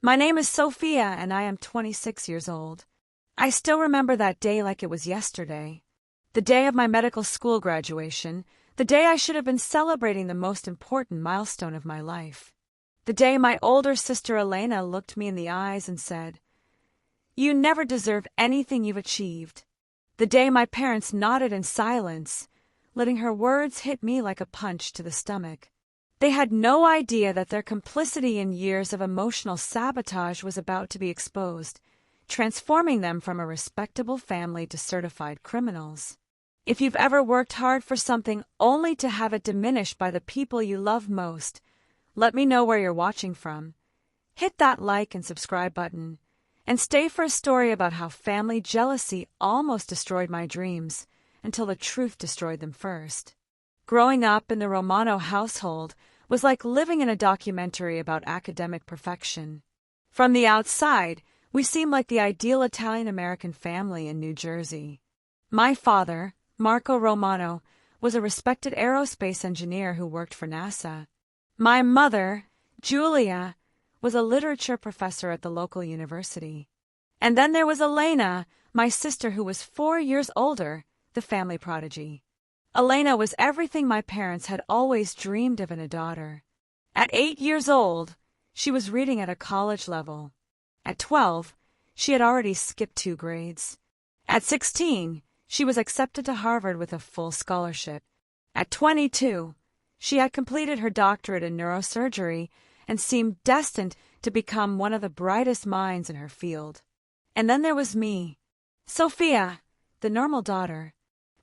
My name is Sofia and I am 26 years old. I still remember that day like it was yesterday. The day of my medical school graduation, the day I should have been celebrating the most important milestone of my life. The day my older sister Elena looked me in the eyes and said, "You never deserve anything you've achieved." The day my parents nodded in silence, letting her words hit me like a punch to the stomach. They had no idea that their complicity in years of emotional sabotage was about to be exposed, transforming them from a respectable family to certified criminals. If you've ever worked hard for something only to have it diminished by the people you love most, let me know where you're watching from. Hit that like and subscribe button, and stay for a story about how family jealousy almost destroyed my dreams until the truth destroyed them first. Growing up in the Romano household was like living in a documentary about academic perfection. From the outside, we seemed like the ideal Italian-American family in New Jersey. My father, Marco Romano, was a respected aerospace engineer who worked for NASA. My mother, Giulia, was a literature professor at the local university. And then there was Elena, my sister who was 4 years older, the family prodigy. Elena was everything my parents had always dreamed of in a daughter. At 8 years old, she was reading at a college level. At 12, she had already skipped 2 grades. At 16, she was accepted to Harvard with a full scholarship. At 22, she had completed her doctorate in neurosurgery and seemed destined to become one of the brightest minds in her field. And then there was me, Sofia, the normal daughter,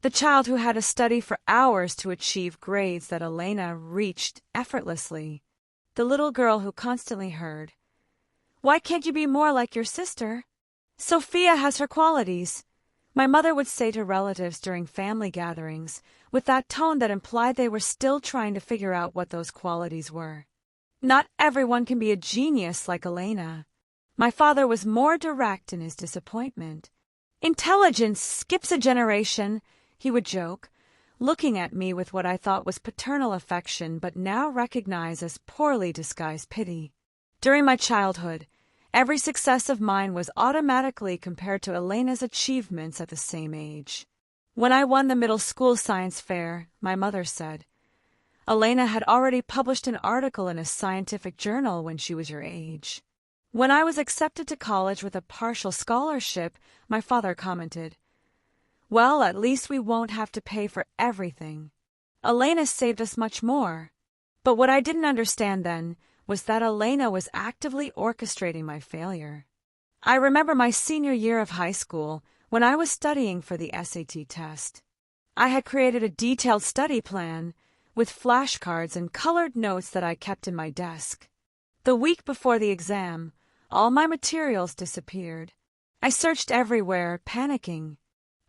the child who had to study for hours to achieve grades that Elena reached effortlessly, the little girl who constantly heard, "Why can't you be more like your sister? Sofia has her qualities," my mother would say to relatives during family gatherings, with that tone that implied they were still trying to figure out what those qualities were. Not everyone can be a genius like Elena. My father was more direct in his disappointment. "Intelligence skips a generation," he would joke, looking at me with what I thought was paternal affection but now recognized as poorly disguised pity. During my childhood, every success of mine was automatically compared to Elena's achievements at the same age. When I won the middle school science fair, my mother said, "Elena had already published an article in a scientific journal when she was your age." When I was accepted to college with a partial scholarship, my father commented, "Well, at least we won't have to pay for everything. Elena saved us much more." But what I didn't understand then was that Elena was actively orchestrating my failure. I remember my senior year of high school when I was studying for the SAT test. I had created a detailed study plan with flashcards and colored notes that I kept in my desk. The week before the exam, all my materials disappeared. I searched everywhere, panicking.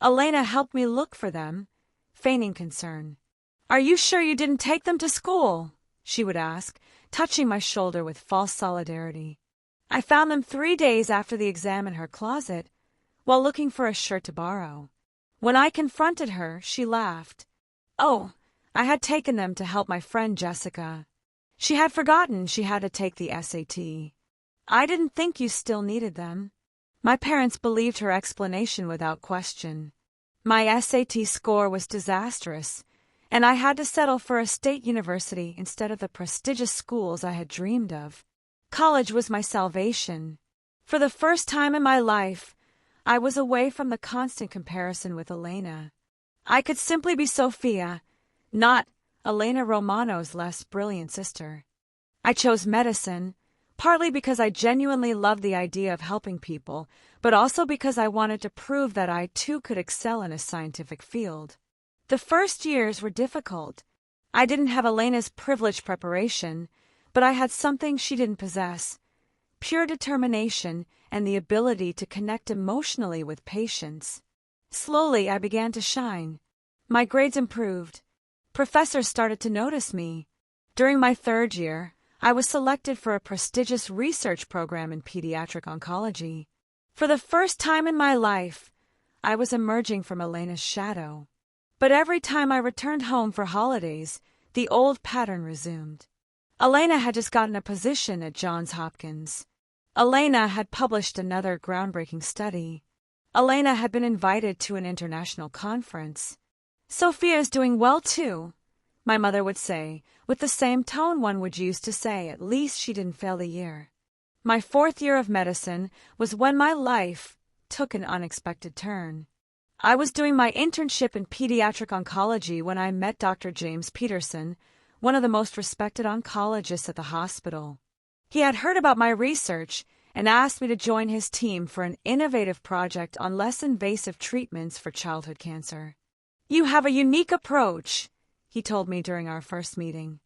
Elena helped me look for them, feigning concern. "Are you sure you didn't take them to school?" she would ask, touching my shoulder with false solidarity. I found them 3 days after the exam in her closet, while looking for a shirt to borrow. When I confronted her, she laughed. "Oh, I had taken them to help my friend Jessica. She had forgotten she had to take the SAT. I didn't think you still needed them." My parents believed her explanation without question. My SAT score was disastrous, and I had to settle for a state university instead of the prestigious schools I had dreamed of. College was my salvation. For the first time in my life, I was away from the constant comparison with Elena. I could simply be Sofia, not Elena Romano's less brilliant sister. I chose medicine, partly because I genuinely loved the idea of helping people, but also because I wanted to prove that I too could excel in a scientific field. The first years were difficult. I didn't have Elena's privileged preparation, but I had something she didn't possess: pure determination and the ability to connect emotionally with patients. Slowly, I began to shine. My grades improved. Professors started to notice me. During my 3rd year, I was selected for a prestigious research program in pediatric oncology. For the first time in my life, I was emerging from Elena's shadow. But every time I returned home for holidays, the old pattern resumed. Elena had just gotten a position at Johns Hopkins. Elena had published another groundbreaking study. Elena had been invited to an international conference. Sofia is doing well too, my mother would say, with the same tone one would use to say at least she didn't fail the year. My 4th year of medicine was when my life took an unexpected turn. I was doing my internship in pediatric oncology when I met Dr. James Peterson, one of the most respected oncologists at the hospital. He had heard about my research and asked me to join his team for an innovative project on less invasive treatments for childhood cancer. "You have a unique approach," he told me during our first meeting.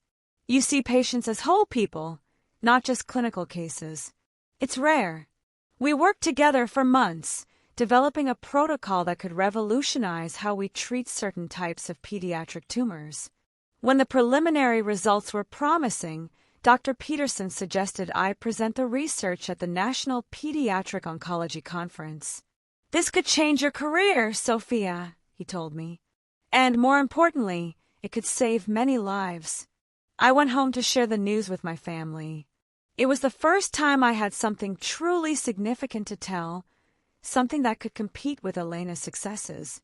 "You see patients as whole people, not just clinical cases. It's rare." We worked together for months, developing a protocol that could revolutionize how we treat certain types of pediatric tumors. When the preliminary results were promising, Dr. Peterson suggested I present the research at the National Pediatric Oncology Conference. "This could change your career, Sofia," he told me. "And more importantly, it could save many lives." I went home to share the news with my family. It was the first time I had something truly significant to tell, something that could compete with Elena's successes.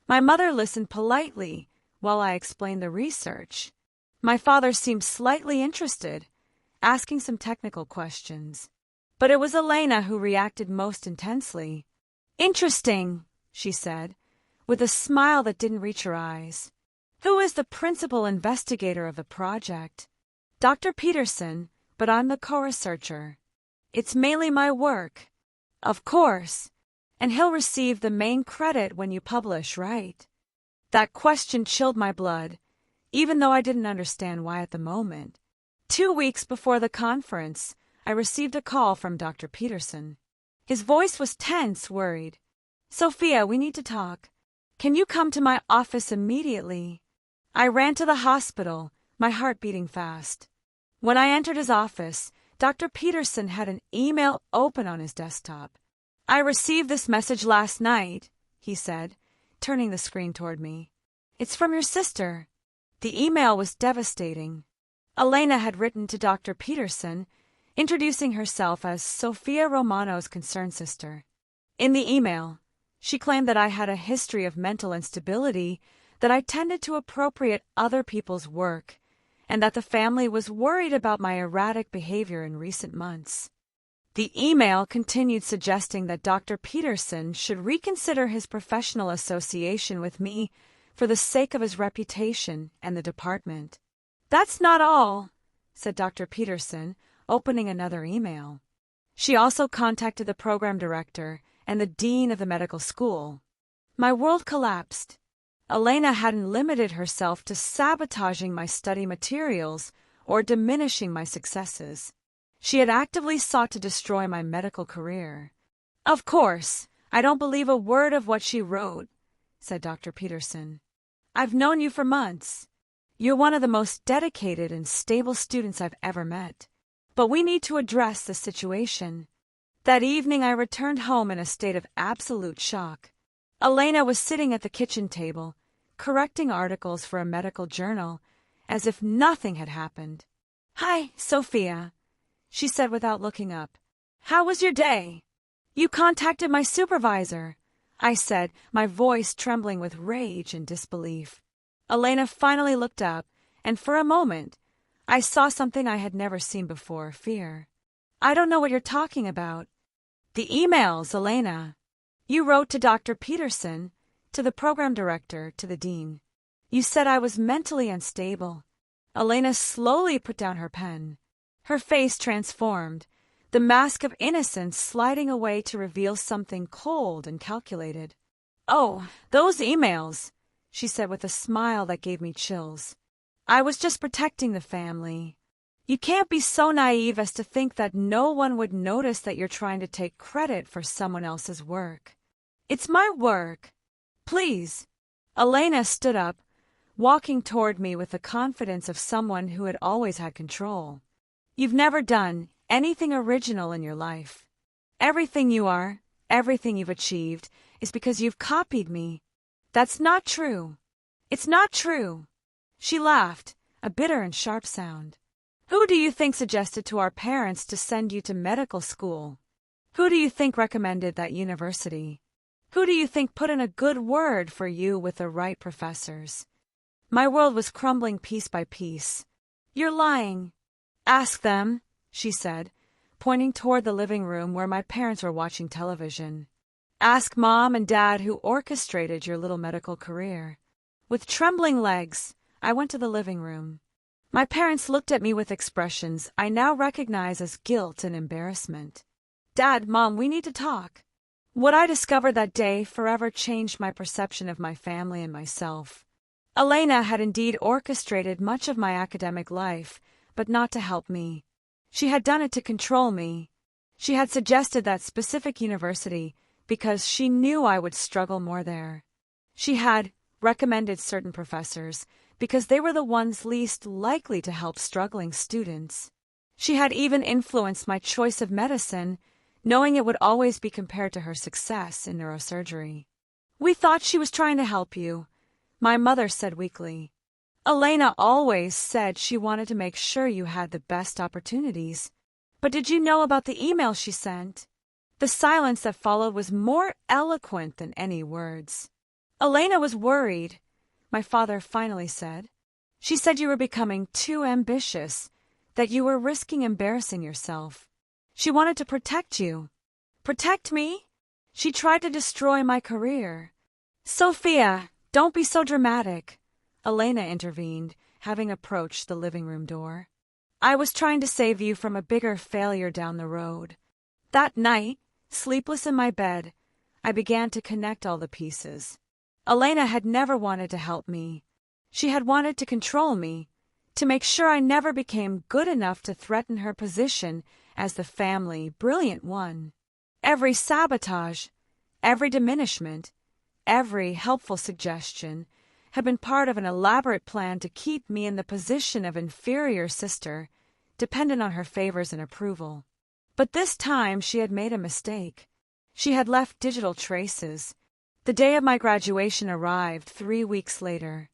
My mother listened politely while I explained the research. My father seemed slightly interested, asking some technical questions. But it was Elena who reacted most intensely. "Interesting," she said, with a smile that didn't reach her eyes. "Who is the principal investigator of the project?" "Dr. Peterson, but I'm the co-researcher. It's mainly my work." "Of course. And he'll receive the main credit when you publish, right?" That question chilled my blood, even though I didn't understand why at the moment. 2 weeks before the conference, I received a call from Dr. Peterson. His voice was tense, worried. "Sofia, we need to talk. Can you come to my office immediately?" I ran to the hospital, my heart beating fast. When I entered his office, Dr. Peterson had an email open on his desktop. "I received this message last night," he said, turning the screen toward me. "It's from your sister." The email was devastating. Elena had written to Dr. Peterson, introducing herself as Sofia Romano's concerned sister. In the email, she claimed that I had a history of mental instability, that I tended to appropriate other people's work, and that the family was worried about my erratic behavior in recent months. The email continued suggesting that Dr. Peterson should reconsider his professional association with me for the sake of his reputation and the department. "That's not all," said Dr. Peterson, opening another email. She also contacted the program director and the dean of the medical school. My world collapsed. Elena hadn't limited herself to sabotaging my study materials or diminishing my successes. She had actively sought to destroy my medical career. "Of course, I don't believe a word of what she wrote," said Dr. Peterson. "I've known you for months. You're one of the most dedicated and stable students I've ever met. But we need to address the situation." That evening I returned home in a state of absolute shock. Elena was sitting at the kitchen table, correcting articles for a medical journal, as if nothing had happened. "Hi, Sofia," she said without looking up. "How was your day?" "You contacted my supervisor," I said, my voice trembling with rage and disbelief. Elena finally looked up, and for a moment, I saw something I had never seen before, fear. "I don't know what you're talking about." "The emails, Elena. You wrote to Dr. Peterson, to the program director, to the dean. You said I was mentally unstable." Elena slowly put down her pen. Her face transformed, the mask of innocence sliding away to reveal something cold and calculated. "Oh, those emails," she said with a smile that gave me chills. "I was just protecting the family. You can't be so naive as to think that no one would notice that you're trying to take credit for someone else's work. It's my work. Please." Elena stood up, walking toward me with the confidence of someone who had always had control. "You've never done anything original in your life. Everything you are, everything you've achieved, is because you've copied me. That's not true. It's not true." She laughed, a bitter and sharp sound. Who do you think suggested to our parents to send you to medical school? Who do you think recommended that university? Who do you think put in a good word for you with the right professors? My world was crumbling piece by piece. You're lying. Ask them, she said, pointing toward the living room where my parents were watching television. Ask Mom and Dad who orchestrated your little medical career. With trembling legs, I went to the living room. My parents looked at me with expressions I now recognize as guilt and embarrassment. Dad, Mom, we need to talk. What I discovered that day forever changed my perception of my family and myself. Elena had indeed orchestrated much of my academic life, but not to help me. She had done it to control me. She had suggested that specific university because she knew I would struggle more there. She had recommended certain professors because they were the ones least likely to help struggling students. She had even influenced my choice of medicine, knowing it would always be compared to her success in neurosurgery. We thought she was trying to help you, my mother said weakly. Elena always said she wanted to make sure you had the best opportunities. But did you know about the email she sent? The silence that followed was more eloquent than any words. Elena was worried, my father finally said. She said you were becoming too ambitious, that you were risking embarrassing yourself. She wanted to protect you. Protect me? She tried to destroy my career. Sofia, don't be so dramatic, Elena intervened, having approached the living room door. I was trying to save you from a bigger failure down the road. That night, sleepless in my bed, I began to connect all the pieces. Elena had never wanted to help me. She had wanted to control me, to make sure I never became good enough to threaten her position as the family brilliant one. Every sabotage, every diminishment, every helpful suggestion had been part of an elaborate plan to keep me in the position of inferior sister, dependent on her favors and approval. But this time she had made a mistake. She had left digital traces. The day of my graduation arrived 3 weeks later.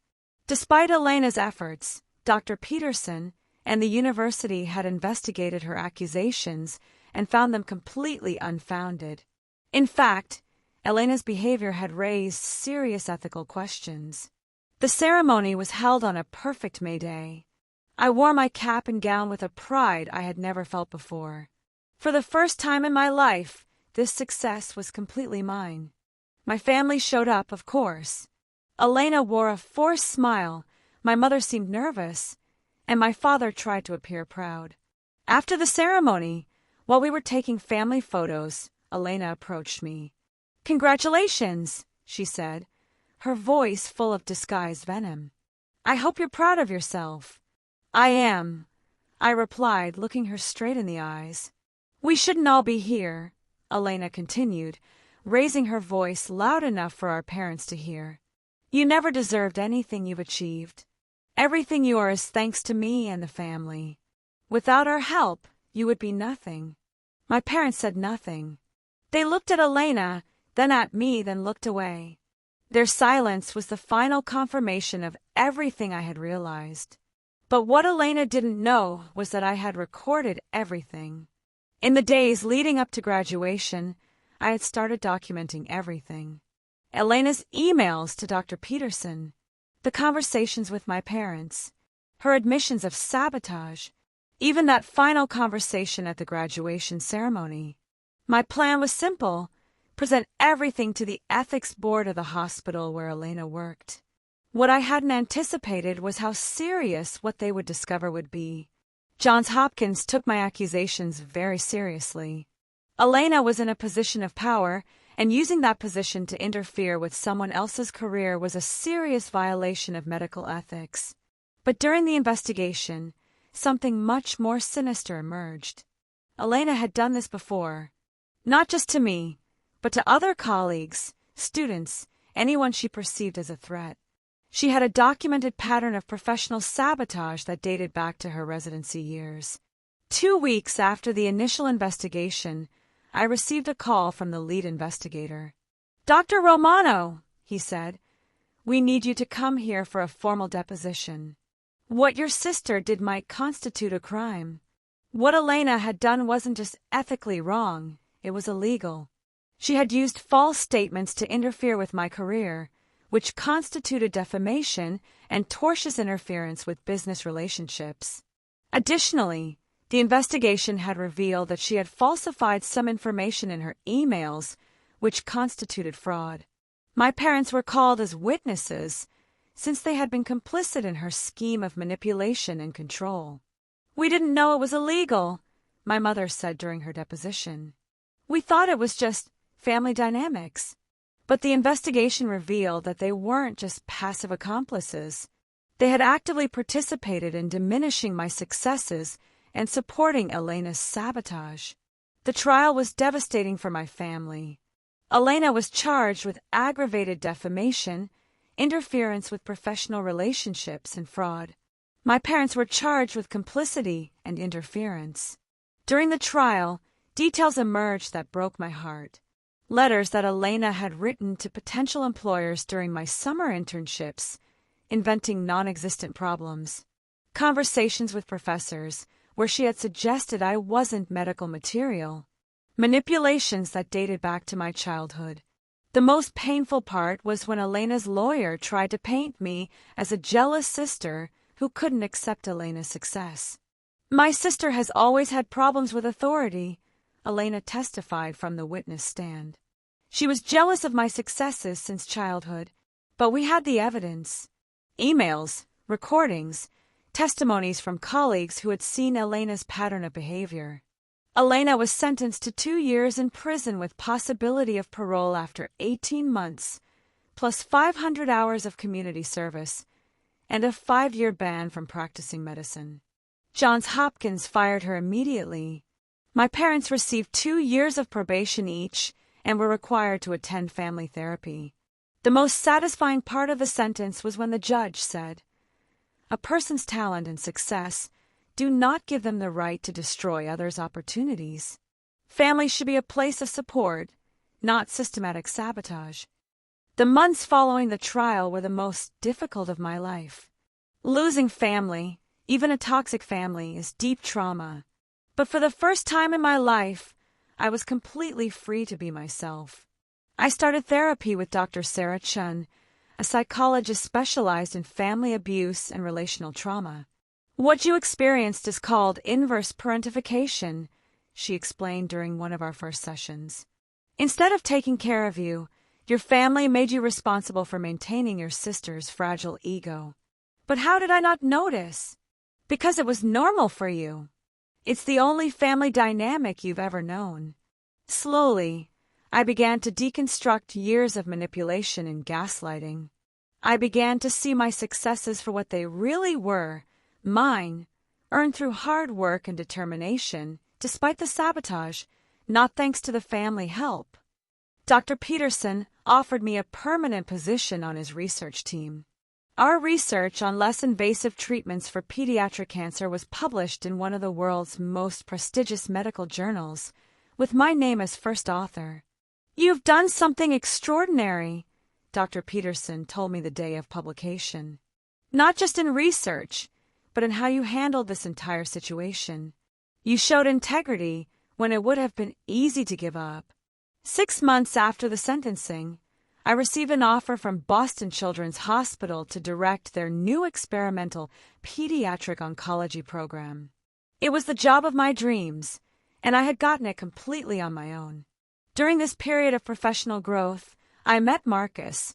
Despite Elena's efforts, Dr. Peterson and the university had investigated her accusations and found them completely unfounded. In fact, Elena's behavior had raised serious ethical questions. The ceremony was held on a perfect May Day. I wore my cap and gown with a pride I had never felt before. For the first time in my life, this success was completely mine. My family showed up, of course. Elena wore a forced smile, my mother seemed nervous, and my father tried to appear proud. After the ceremony, while we were taking family photos, Elena approached me. "Congratulations," she said, her voice full of disguised venom. "I hope you're proud of yourself." "I am," I replied, looking her straight in the eyes. "We shouldn't all be here," Elena continued, raising her voice loud enough for our parents to hear. "You never deserved anything you've achieved. Everything you are is thanks to me and the family. Without our help, you would be nothing." My parents said nothing. They looked at Elena, then at me, then looked away. Their silence was the final confirmation of everything I had realized. But what Elena didn't know was that I had recorded everything. In the days leading up to graduation, I had started documenting everything. Elena's emails to Dr. Peterson, the conversations with my parents, her admissions of sabotage, even that final conversation at the graduation ceremony. My plan was simple: present everything to the ethics board of the hospital where Elena worked. What I hadn't anticipated was how serious what they would discover would be. Johns Hopkins took my accusations very seriously. Elena was in a position of power, and using that position to interfere with someone else's career was a serious violation of medical ethics. But during the investigation, something much more sinister emerged. Elena had done this before, not just to me, but to other colleagues, students, anyone she perceived as a threat. She had a documented pattern of professional sabotage that dated back to her residency years. 2 weeks after the initial investigation, I received a call from the lead investigator. "Dr. Romano," he said, "we need you to come here for a formal deposition." What your sister did might constitute a crime. What Elena had done wasn't just ethically wrong, it was illegal. She had used false statements to interfere with my career, which constituted defamation and tortious interference with business relationships. Additionally, the investigation had revealed that she had falsified some information in her emails, which constituted fraud. My parents were called as witnesses, since they had been complicit in her scheme of manipulation and control. "We didn't know it was illegal," my mother said during her deposition. "We thought it was just family dynamics." But the investigation revealed that they weren't just passive accomplices. They had actively participated in diminishing my successes and supporting Elena's sabotage. The trial was devastating for my family. Elena was charged with aggravated defamation, interference with professional relationships, and fraud. My parents were charged with complicity and interference. During the trial, details emerged that broke my heart. Letters that Elena had written to potential employers during my summer internships, inventing non-existent problems. Conversations with professors, where she had suggested I wasn't medical material. Manipulations that dated back to my childhood. The most painful part was when Elena's lawyer tried to paint me as a jealous sister who couldn't accept Elena's success. "My sister has always had problems with authority," Elena testified from the witness stand. "She was jealous of my successes since childhood, but we had the evidence. Emails, recordings, testimonies from colleagues who had seen Elena's pattern of behavior." Elena was sentenced to 2 years in prison with possibility of parole after 18 months, plus 500 hours of community service, and a 5-year ban from practicing medicine. Johns Hopkins fired her immediately. My parents received 2 years of probation each and were required to attend family therapy. The most satisfying part of the sentence was when the judge said, "A person's talent and success do not give them the right to destroy others' opportunities. Family should be a place of support, not systematic sabotage." The months following the trial were the most difficult of my life. Losing family, even a toxic family, is deep trauma. But for the first time in my life, I was completely free to be myself. I started therapy with Dr. Sarah Chun, a psychologist specialized in family abuse and relational trauma. "What you experienced is called inverse parentification," she explained during one of our first sessions. "Instead of taking care of you, your family made you responsible for maintaining your sister's fragile ego. But how did I not notice? Because it was normal for you. It's the only family dynamic you've ever known." Slowly, I began to deconstruct years of manipulation and gaslighting. I began to see my successes for what they really were, mine, earned through hard work and determination, despite the sabotage, not thanks to the family help. Dr. Peterson offered me a permanent position on his research team. Our research on less invasive treatments for pediatric cancer was published in one of the world's most prestigious medical journals, with my name as first author. "You've done something extraordinary," Dr. Peterson told me the day of publication. "Not just in research, but in how you handled this entire situation. You showed integrity when it would have been easy to give up." 6 months after the sentencing, I received an offer from Boston Children's Hospital to direct their new experimental pediatric oncology program. It was the job of my dreams, and I had gotten it completely on my own. During this period of professional growth, I met Marcus,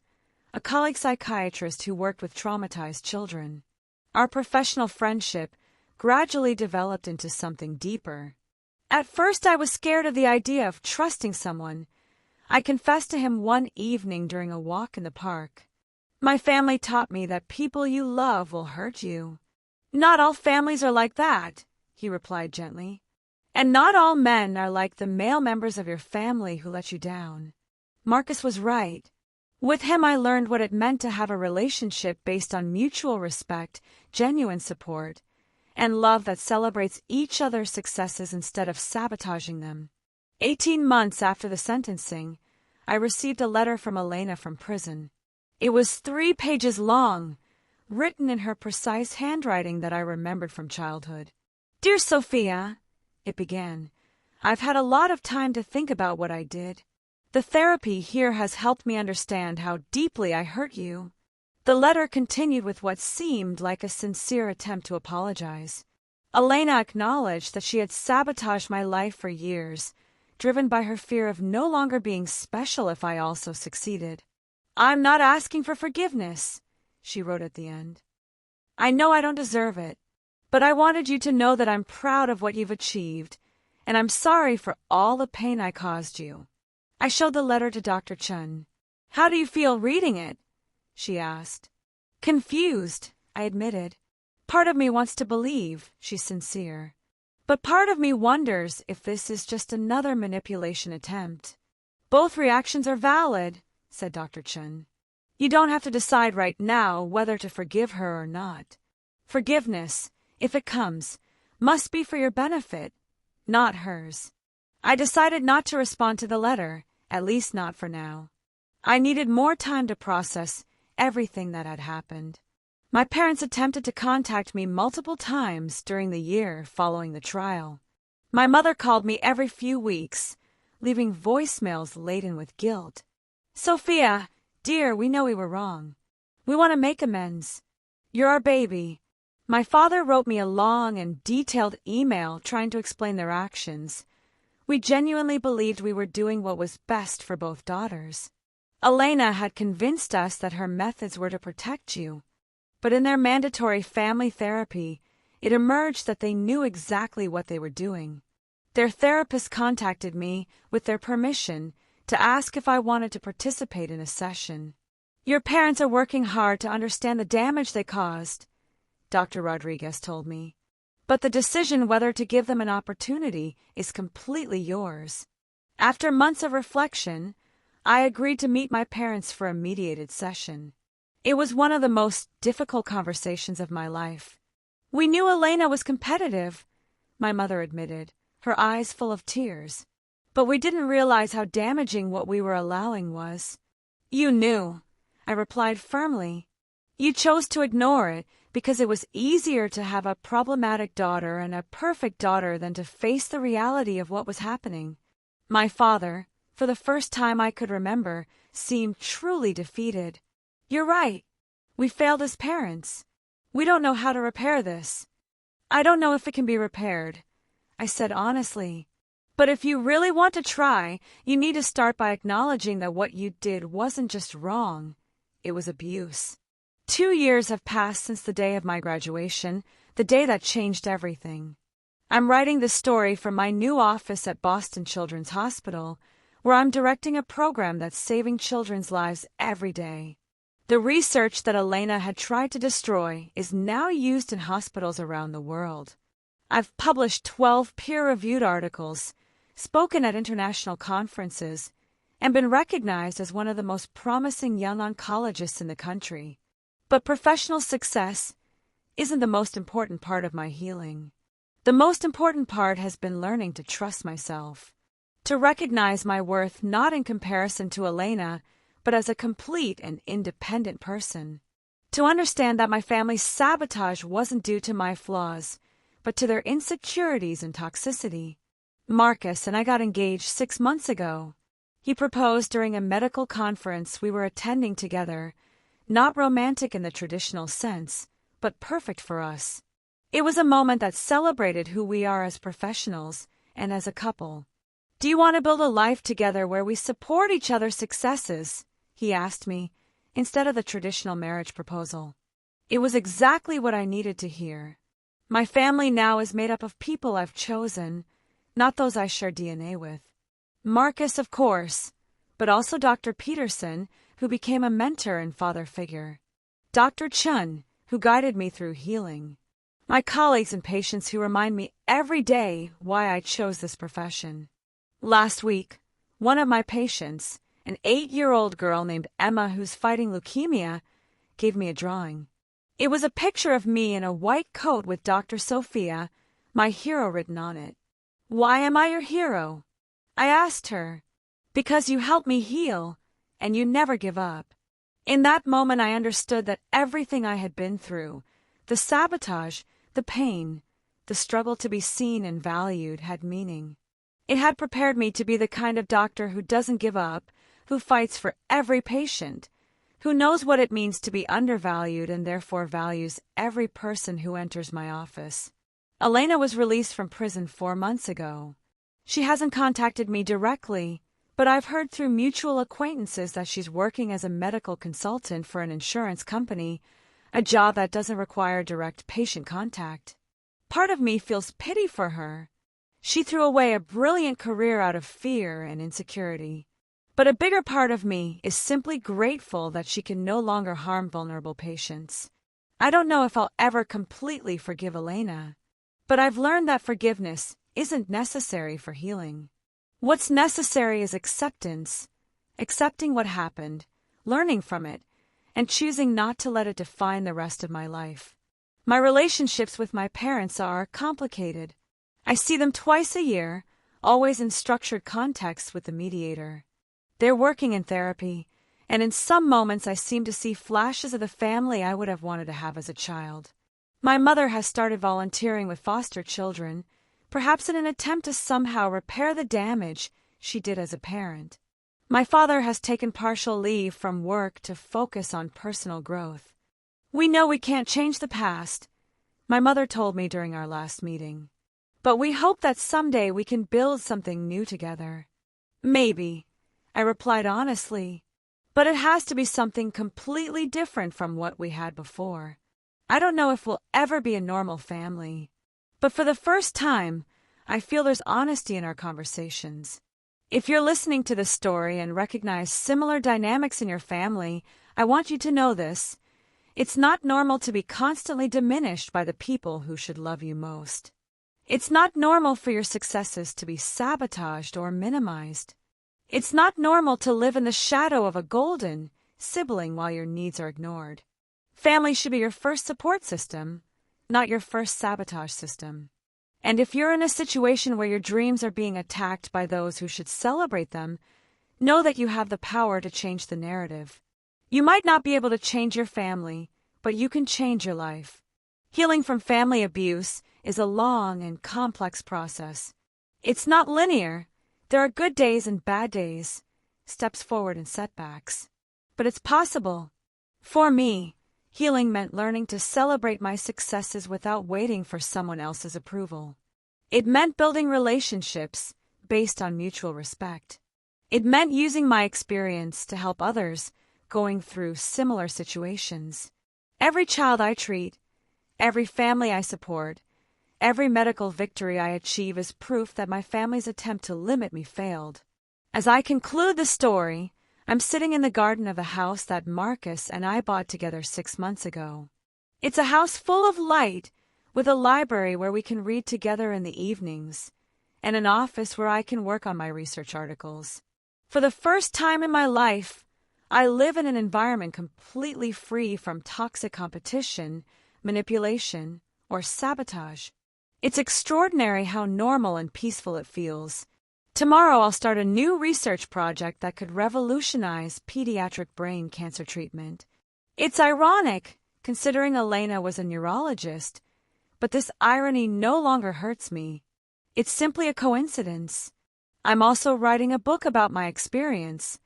a colleague psychiatrist who worked with traumatized children. Our professional friendship gradually developed into something deeper. At first, I was scared of the idea of trusting someone. I confessed to him one evening during a walk in the park. "My family taught me that people you love will hurt you." "Not all families are like that," he replied gently. "And not all men are like the male members of your family who let you down." Marcus was right. With him, I learned what it meant to have a relationship based on mutual respect, genuine support, and love that celebrates each other's successes instead of sabotaging them. 18 months after the sentencing, I received a letter from Elena from prison. It was 3 pages long, written in her precise handwriting that I remembered from childhood. "Dear Sophia," it began, "I've had a lot of time to think about what I did. The therapy here has helped me understand how deeply I hurt you." The letter continued with what seemed like a sincere attempt to apologize. Elena acknowledged that she had sabotaged my life for years, driven by her fear of no longer being special if I also succeeded. "I'm not asking for forgiveness," she wrote at the end. "I know I don't deserve it, but I wanted you to know that I'm proud of what you've achieved, and I'm sorry for all the pain I caused you." I showed the letter to Dr. Chun. "How do you feel reading it?" she asked. "Confused," I admitted. "Part of me wants to believe she's sincere, but part of me wonders if this is just another manipulation attempt." "Both reactions are valid," said Dr. Chun. "You don't have to decide right now whether to forgive her or not. Forgiveness, if it comes, must be for your benefit, not hers." I decided not to respond to the letter, at least not for now. I needed more time to process everything that had happened. My parents attempted to contact me multiple times during the year following the trial. My mother called me every few weeks, leaving voicemails laden with guilt. "Sophia, dear, we know we were wrong. We want to make amends. You're our baby." My father wrote me a long and detailed email trying to explain their actions. We genuinely believed we were doing what was best for both daughters. Elena had convinced us that her methods were to protect you, but in their mandatory family therapy, it emerged that they knew exactly what they were doing. Their therapist contacted me, with their permission, to ask if I wanted to participate in a session. "Your parents are working hard to understand the damage they caused," Dr. Rodriguez told me. "But the decision whether to give them an opportunity is completely yours." After months of reflection, I agreed to meet my parents for a mediated session. It was one of the most difficult conversations of my life. "We knew Elena was competitive," my mother admitted, her eyes full of tears. "But we didn't realize how damaging what we were allowing was." "You knew," I replied firmly. "You chose to ignore it because it was easier to have a problematic daughter and a perfect daughter than to face the reality of what was happening." My father, for the first time I could remember, seemed truly defeated. "You're right. We failed as parents. We don't know how to repair this." "I don't know if it can be repaired," I said honestly. "But if you really want to try, you need to start by acknowledging that what you did wasn't just wrong, it was abuse." 2 years have passed since the day of my graduation, the day that changed everything. I'm writing this story from my new office at Boston Children's Hospital, where I'm directing a program that's saving children's lives every day. The research that Elena had tried to destroy is now used in hospitals around the world. I've published 12 peer-reviewed articles, spoken at international conferences, and been recognized as one of the most promising young oncologists in the country. But professional success isn't the most important part of my healing. The most important part has been learning to trust myself, to recognize my worth not in comparison to Elena, but as a complete and independent person. To understand that my family's sabotage wasn't due to my flaws, but to their insecurities and toxicity. Marcus and I got engaged 6 months ago. He proposed during a medical conference we were attending together, not romantic in the traditional sense, but perfect for us. It was a moment that celebrated who we are as professionals and as a couple. "Do you want to build a life together where we support each other's successes?" he asked me, instead of the traditional marriage proposal. It was exactly what I needed to hear. My family now is made up of people I've chosen, not those I share DNA with. Marcus, of course, but also Dr. Peterson, who became a mentor and father figure. Dr. Chun, who guided me through healing. My colleagues and patients who remind me every day why I chose this profession. Last week, one of my patients, an 8-year-old girl named Emma who's fighting leukemia, gave me a drawing. It was a picture of me in a white coat with Dr. Sophia, my hero, written on it. "Why am I your hero?" I asked her. "Because you help me heal, and you never give up." In that moment, I understood that everything I had been through, the sabotage, the pain, the struggle to be seen and valued, had meaning. It had prepared me to be the kind of doctor who doesn't give up, who fights for every patient, who knows what it means to be undervalued and therefore values every person who enters my office. Elena was released from prison 4 months ago. She hasn't contacted me directly, but I've heard through mutual acquaintances that she's working as a medical consultant for an insurance company, a job that doesn't require direct patient contact. Part of me feels pity for her. She threw away a brilliant career out of fear and insecurity. But a bigger part of me is simply grateful that she can no longer harm vulnerable patients. I don't know if I'll ever completely forgive Elena, but I've learned that forgiveness isn't necessary for healing. What's necessary is acceptance, accepting what happened, learning from it, and choosing not to let it define the rest of my life. My relationships with my parents are complicated. I see them twice a year, always in structured contexts with the mediator. They're working in therapy, and in some moments I seem to see flashes of the family I would have wanted to have as a child. My mother has started volunteering with foster children, perhaps in an attempt to somehow repair the damage she did as a parent. My father has taken partial leave from work to focus on personal growth. We know we can't change the past, my mother told me during our last meeting. But we hope that someday we can build something new together. Maybe, I replied honestly, but it has to be something completely different from what we had before. I don't know if we'll ever be a normal family, but for the first time, I feel there's honesty in our conversations. If you're listening to this story and recognize similar dynamics in your family, I want you to know this. It's not normal to be constantly diminished by the people who should love you most. It's not normal for your successes to be sabotaged or minimized. It's not normal to live in the shadow of a golden sibling while your needs are ignored. Family should be your first support system, not your first sabotage system. And if you're in a situation where your dreams are being attacked by those who should celebrate them, know that you have the power to change the narrative. You might not be able to change your family, but you can change your life. Healing from family abuse is a long and complex process. It's not linear. There are good days and bad days, steps forward and setbacks. But it's possible. For me, healing meant learning to celebrate my successes without waiting for someone else's approval. It meant building relationships based on mutual respect. It meant using my experience to help others going through similar situations. Every child I treat, every family I support, every medical victory I achieve is proof that my family's attempt to limit me failed. As I conclude the story, I'm sitting in the garden of a house that Marcus and I bought together 6 months ago. It's a house full of light, with a library where we can read together in the evenings, and an office where I can work on my research articles. For the first time in my life, I live in an environment completely free from toxic competition, manipulation, or sabotage. It's extraordinary how normal and peaceful it feels. Tomorrow I'll start a new research project that could revolutionize pediatric brain cancer treatment. It's ironic, considering Elena was a neurologist, but this irony no longer hurts me. It's simply a coincidence. I'm also writing a book about my experience,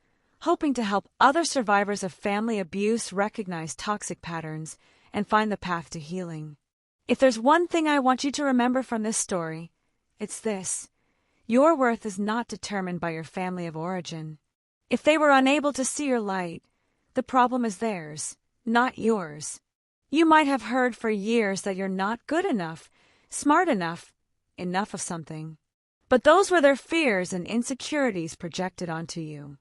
hoping to help other survivors of family abuse recognize toxic patterns and find the path to healing. If there's one thing I want you to remember from this story, it's this. Your worth is not determined by your family of origin. If they were unable to see your light, the problem is theirs, not yours. You might have heard for years that you're not good enough, smart enough of something. But those were their fears and insecurities projected onto you.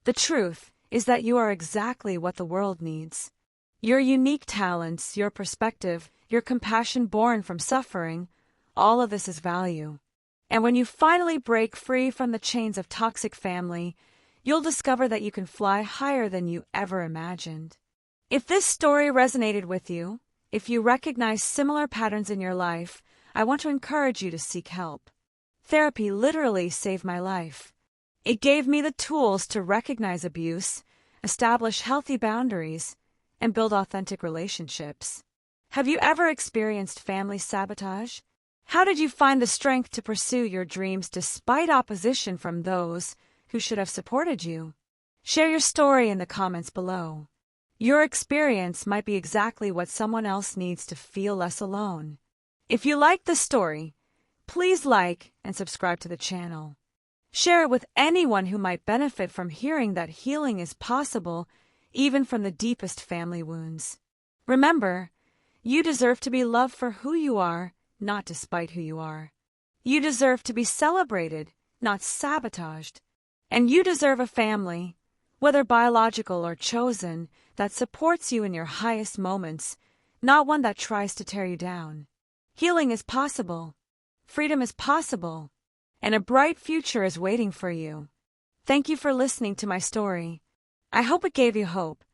The truth is that you are exactly what the world needs. Your unique talents, your perspective, your compassion born from suffering, all of this is value. And when you finally break free from the chains of toxic family, you'll discover that you can fly higher than you ever imagined. If this story resonated with you, if you recognize similar patterns in your life, I want to encourage you to seek help. Therapy literally saved my life. It gave me the tools to recognize abuse, establish healthy boundaries, and build authentic relationships. Have you ever experienced family sabotage? How did you find the strength to pursue your dreams despite opposition from those who should have supported you? Share your story in the comments below. Your experience might be exactly what someone else needs to feel less alone. If you liked the story, please like and subscribe to the channel. Share it with anyone who might benefit from hearing that healing is possible even from the deepest family wounds. Remember, you deserve to be loved for who you are, not despite who you are. You deserve to be celebrated, not sabotaged. And you deserve a family, whether biological or chosen, that supports you in your highest moments, not one that tries to tear you down. Healing is possible. Freedom is possible. And a bright future is waiting for you. Thank you for listening to my story. I hope it gave you hope